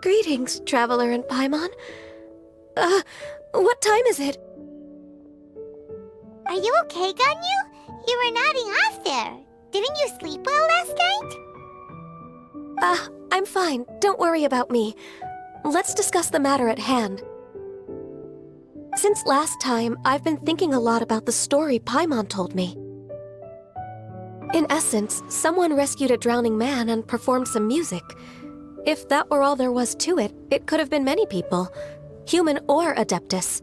Greetings, Traveler and Paimon. What time is it? Are you okay, Ganyu? You were nodding off there. Didn't you sleep well last night? I'm fine. Don't worry about me. Let's discuss the matter at hand. Since last time, I've been thinking a lot about the story Paimon told me. In essence, someone rescued a drowning man and performed some music. If that were all there was to it, it could have been many people, human or Adeptus.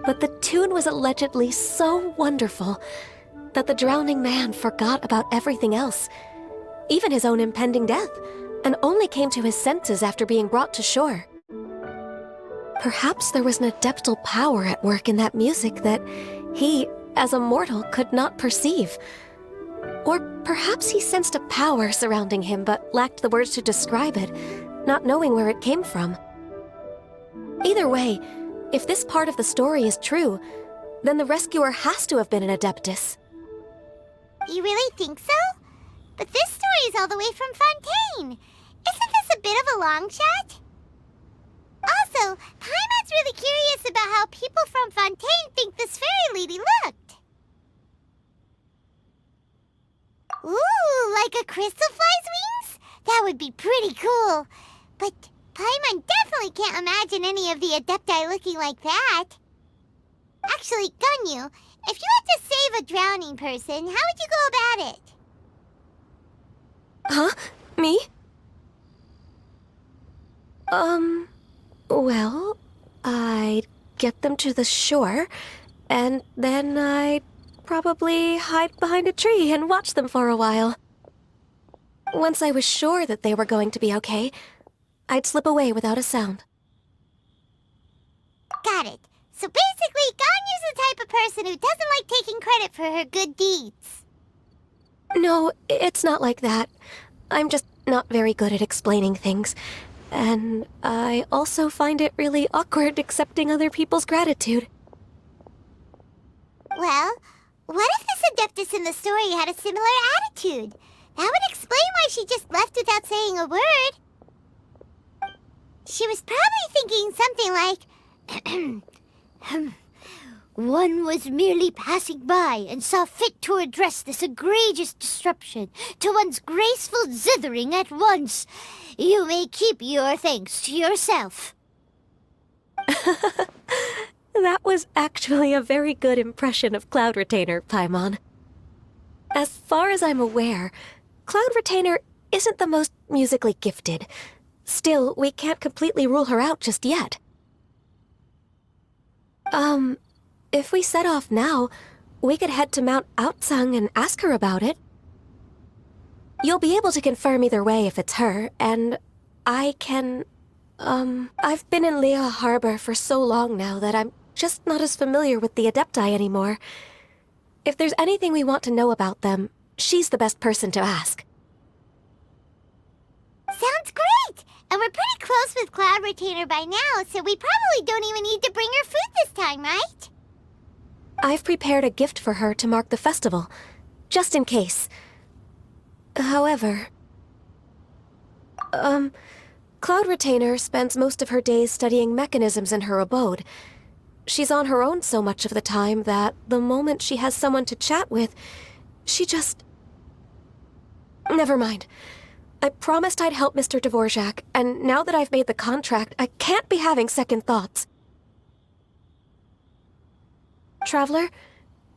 But the tune was allegedly so wonderful that the drowning man forgot about everything else, even his own impending death, and only came to his senses after being brought to shore. Perhaps there was an adeptal power at work in that music that he, as a mortal, could not perceive. Or perhaps he sensed a power surrounding him but lacked the words to describe it, not knowing where it came from. Either way, if this part of the story is true, then the rescuer has to have been an Adeptus. You really think so? But this story is all the way from Fontaine. Isn't this a bit of a long shot? Also, Paimon's really curious about how people from Fontaine think this fairy lady looked. Ooh, like a crystal fly's wings? That would be pretty cool. But Paimon definitely can't imagine any of the Adepti looking like that. Actually, Ganyu, if you had to save a drowning person, how would you go about it? Huh? Me? Well, I'd get them to the shore, and then I'd probably hide behind a tree and watch them for a while. Once I was sure that they were going to be okay, I'd slip away without a sound. Got it. So basically, Ganyu's the type of person who doesn't like taking credit for her good deeds. No, it's not like that. I'm just not very good at explaining things. And I also find it really awkward accepting other people's gratitude. Well, what if this Adeptus in the story had a similar attitude? That would explain why she just left without saying a word. She was probably thinking something like, one was merely passing by and saw fit to address this egregious disruption to one's graceful zithering at once. You may keep your thanks to yourself. That was actually a very good impression of Cloud Retainer, Paimon. As far as I'm aware, Cloud Retainer isn't the most musically gifted. Still, we can't completely rule her out just yet. If we set off now, we could head to Mount Outsung and ask her about it. You'll be able to confirm either way if it's her, and I can... I've been in Lea Harbor for so long now that I'm just not as familiar with the Adepti anymore. If there's anything we want to know about them, she's the best person to ask. Sounds great! And we're pretty close with Cloud Retainer by now, so we probably don't even need to bring her food this time, right? I've prepared a gift for her to mark the festival, just in case. However... Cloud Retainer spends most of her days studying mechanisms in her abode. She's on her own so much of the time that the moment she has someone to chat with, she just... Never mind. I promised I'd help Mr. Dvorak, and now that I've made the contract, I can't be having second thoughts. Traveler,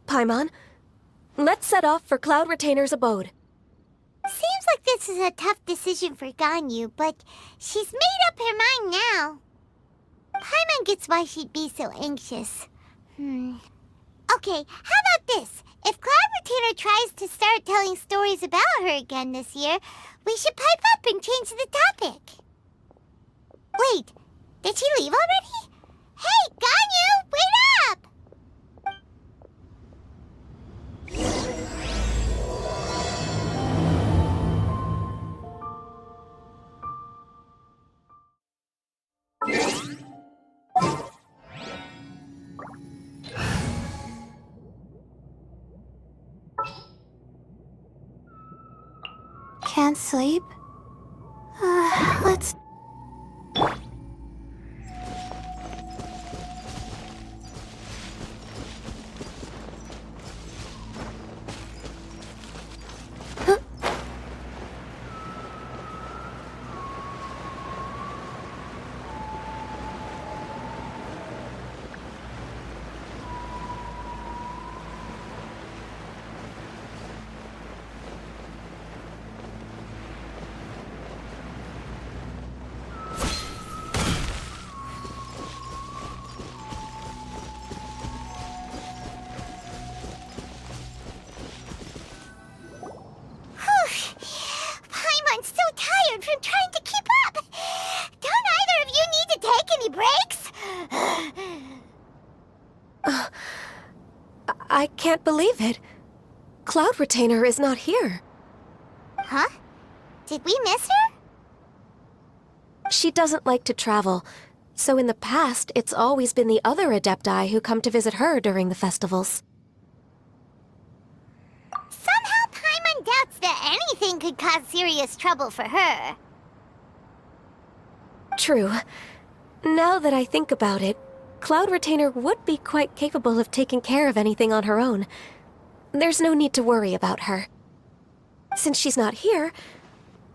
Paimon, let's set off for Cloud Retainer's abode. Seems like this is a tough decision for Ganyu, but she's made up her mind now. Paimon gets why she'd be so anxious. Okay, how about this? If Cloud Retainer tries to start telling stories about her again this year, we should pipe up and change the topic. Wait, did she leave already? Hey, Ganyu, wait up! Can't sleep? Let's... I'm so tired from trying to keep up. Don't either of you need to take any breaks? I can't believe it. Cloud Retainer is not here. Huh? Did we miss her? She doesn't like to travel, so in the past, it's always been the other Adepti who come to visit her during the festivals. Somehow Paimon doubts that anything could cause serious trouble for her. True. Now that I think about it, Cloud Retainer would be quite capable of taking care of anything on her own. There's no need to worry about her. Since she's not here,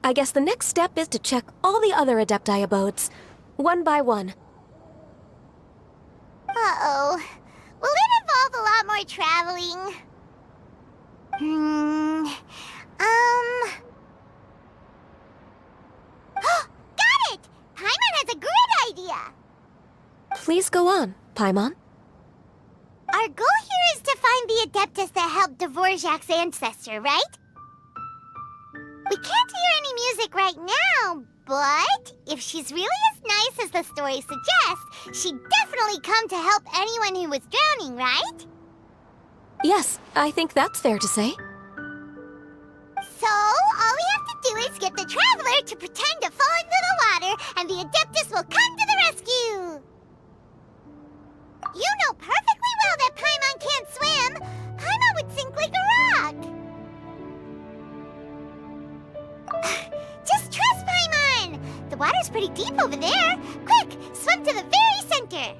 I guess the next step is to check all the other Adepti abodes, one by one. Uh-oh. Will it involve a lot more traveling? Got it! Paimon has a great idea! Please go on, Paimon. Our goal here is to find the Adeptus that helped Dvorak's ancestor, right? We can't hear any music right now, but if she's really as nice as the story suggests, she'd definitely come to help anyone who was drowning, right? Yes, I think that's fair to say. So, all we have to do is get the Traveler to pretend to fall into the water, and the Adeptus will come to the rescue! You know perfectly well that Paimon can't swim! Paimon would sink like a rock! Just trust Paimon! The water's pretty deep over there! Quick, swim to the very center!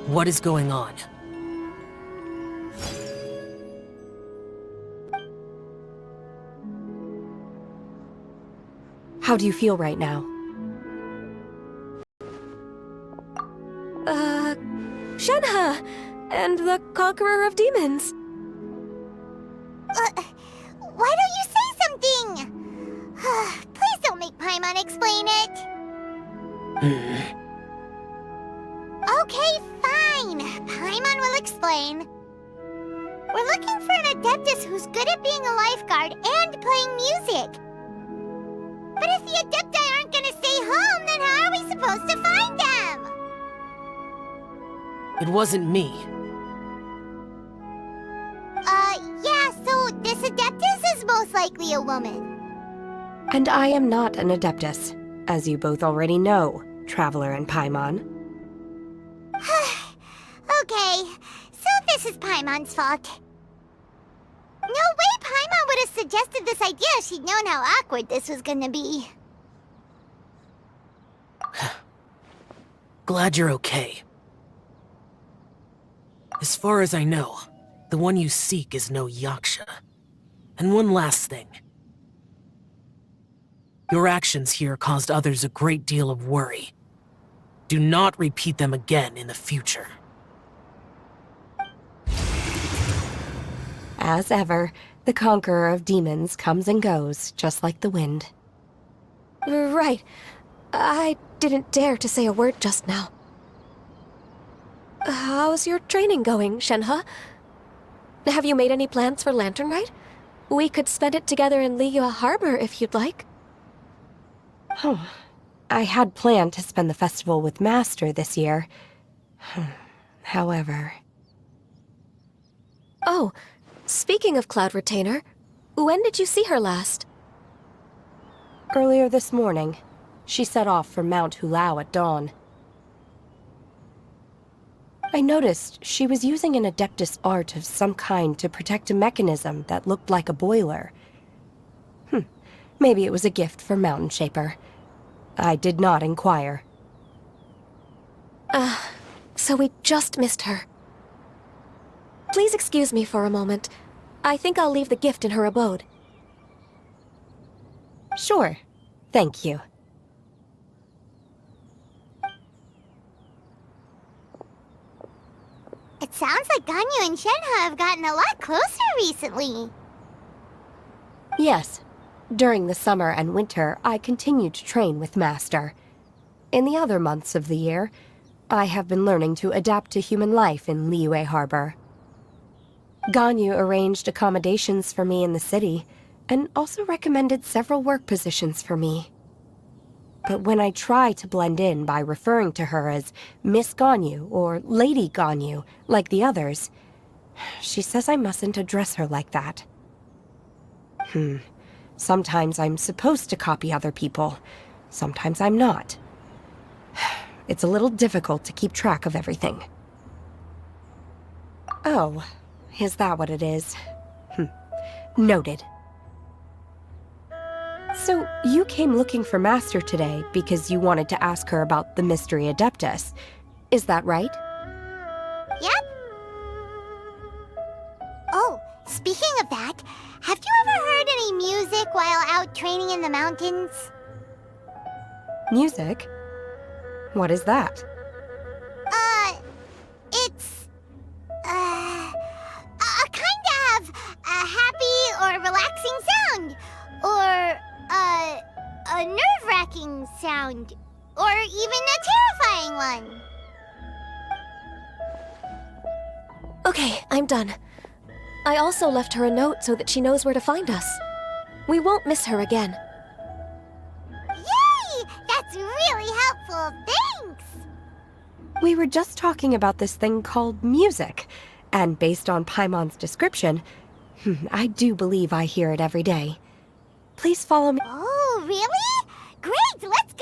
What is going on? How do you feel right now? Shenhe! And the Conqueror of Demons! Why don't you say something? Please don't make Paimon explain it. Okay, fine. Paimon will explain. We're looking for an Adeptus who's good at being a lifeguard and playing music. But if the Adepti aren't gonna stay home, then how are we supposed to find them? It wasn't me. most likely a woman. And I am not an Adeptus, as you both already know, Traveler and Paimon. Okay, so this is Paimon's fault. No way Paimon would have suggested this idea if she'd known how awkward this was gonna be. Glad you're okay. As far as I know, the one you seek is no Yaksha. And one last thing. Your actions here caused others a great deal of worry. Do not repeat them again in the future. As ever, the conqueror of demons comes and goes, just like the wind. Right. I didn't dare to say a word just now. How's your training going, Shenhe? Have you made any plans for Lantern Rite? We could spend it together in Liyue Harbor if you'd like. Oh, I had planned to spend the festival with Master this year. However... Oh, speaking of Cloud Retainer, when did you see her last? Earlier this morning, she set off for Mount Hulao at dawn. I noticed she was using an Adeptus art of some kind to protect a mechanism that looked like a boiler. Maybe it was a gift for Mountain Shaper. I did not inquire. So we just missed her. Please excuse me for a moment. I think I'll leave the gift in her abode. Sure. Thank you. It sounds like Ganyu and Shenhe have gotten a lot closer recently. Yes. During the summer and winter, I continued to train with Master. In the other months of the year, I have been learning to adapt to human life in Liyue Harbor. Ganyu arranged accommodations for me in the city, and also recommended several work positions for me. But when I try to blend in by referring to her as Miss Ganyu or Lady Ganyu, like the others, she says I mustn't address her like that. Sometimes I'm supposed to copy other people, sometimes I'm not. It's a little difficult to keep track of everything. Oh, is that what it is? Noted. So, you came looking for Master today because you wanted to ask her about the Mystery Adeptus. Is that right? Yep. Oh, speaking of that, have you ever heard any music while out training in the mountains? Music? What is that? It's... a kind of a happy or relaxing sound. Or, a nerve-wracking sound. Or even a terrifying one. Okay, I'm done. I also left her a note so that she knows where to find us. We won't miss her again. Yay! That's really helpful, thanks! We were just talking about this thing called music, and based on Paimon's description, I do believe I hear it every day. Please follow me. Oh, really? Great, let's